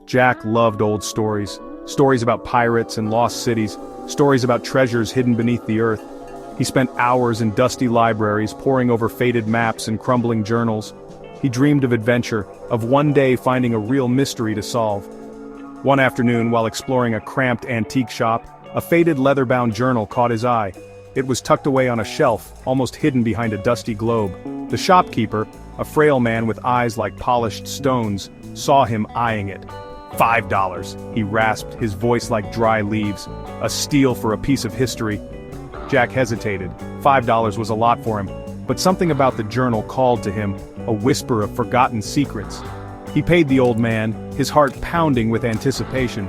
Jack loved old stories. Stories about pirates and lost cities, stories about treasures hidden beneath the earth. He spent hours in dusty libraries poring over faded maps and crumbling journals. He dreamed of adventure, of one day finding a real mystery to solve. One afternoon, while exploring a cramped antique shop, a faded leather-bound journal caught his eye. It was tucked away on a shelf, almost hidden behind a dusty globe. The shopkeeper, a frail man with eyes like polished stones, saw him eyeing it. $5, he rasped, his voice like dry leaves. A steal for a piece of history. Jack hesitated. $5 was a lot for him, but something about the journal called to him, a whisper of forgotten secrets. He paid the old man, his heart pounding with anticipation.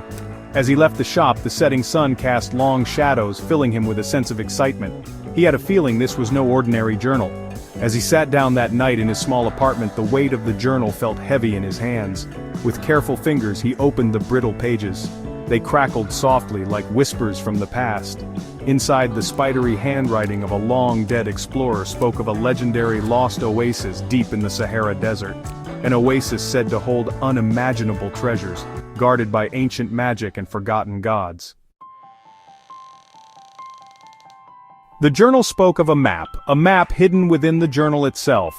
As he left the shop, the setting sun cast long shadows, filling him with a sense of excitement. He had a feeling this was no ordinary journal. As he sat down that night in his small apartment, the weight of the journal felt heavy in his hands. With careful fingers, he opened the brittle pages. They crackled softly like whispers from the past. Inside, the spidery handwriting of a long-dead explorer spoke of a legendary lost oasis deep in the Sahara Desert. An oasis said to hold unimaginable treasures, guarded by ancient magic and forgotten gods. The journal spoke of a map hidden within the journal itself.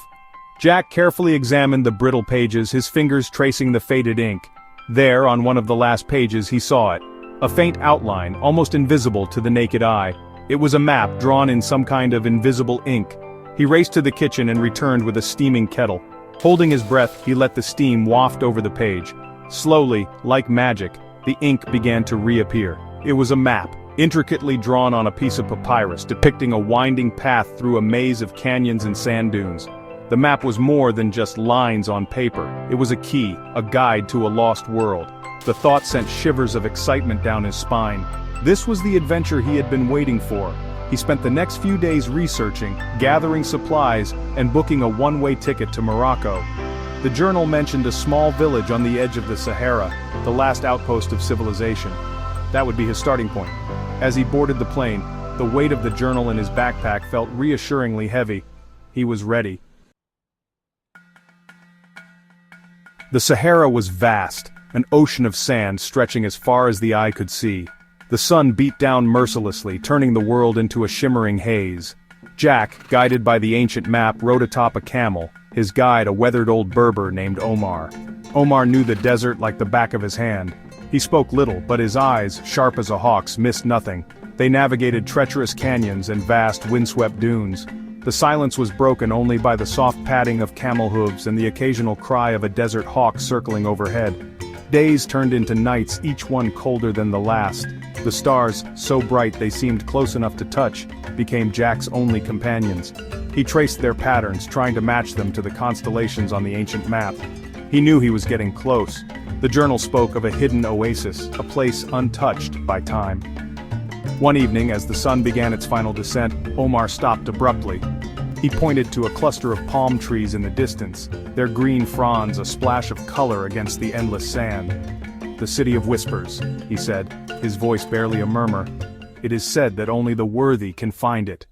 Jack carefully examined the brittle pages, his fingers tracing the faded ink. There, on one of the last pages, he saw it. A faint outline, almost invisible to the naked eye. It was a map drawn in some kind of invisible ink. He raced to the kitchen and returned with a steaming kettle. Holding his breath, he let the steam waft over the page. Slowly, like magic, the ink began to reappear. It was a map, intricately drawn on a piece of papyrus, depicting a winding path through a maze of canyons and sand dunes. The map was more than just lines on paper. It was a key, a guide to a lost world. The thought sent shivers of excitement down his spine. This was the adventure he had been waiting for. He spent the next few days researching, gathering supplies, and booking a one-way ticket to Morocco. The journal mentioned a small village on the edge of the Sahara, the last outpost of civilization. That would be his starting point. As he boarded the plane, the weight of the journal in his backpack felt reassuringly heavy. He was ready. The Sahara was vast, an ocean of sand stretching as far as the eye could see. The sun beat down mercilessly, turning the world into a shimmering haze. Jack, guided by the ancient map, rode atop a camel, his guide a weathered old Berber named Omar. Omar knew the desert like the back of his hand. He spoke little, but his eyes, sharp as a hawk's, missed nothing. They navigated treacherous canyons and vast windswept dunes. The silence was broken only by the soft padding of camel hooves and the occasional cry of a desert hawk circling overhead. Days turned into nights, each one colder than the last. The stars, so bright they seemed close enough to touch, became Jack's only companions. He traced their patterns, trying to match them to the constellations on the ancient map. He knew he was getting close. The journal spoke of a hidden oasis, a place untouched by time. One evening, as the sun began its final descent, Omar stopped abruptly. He pointed to a cluster of palm trees in the distance, their green fronds a splash of color against the endless sand. "The City of Whispers," he said, his voice barely a murmur. "It is said that only the worthy can find it."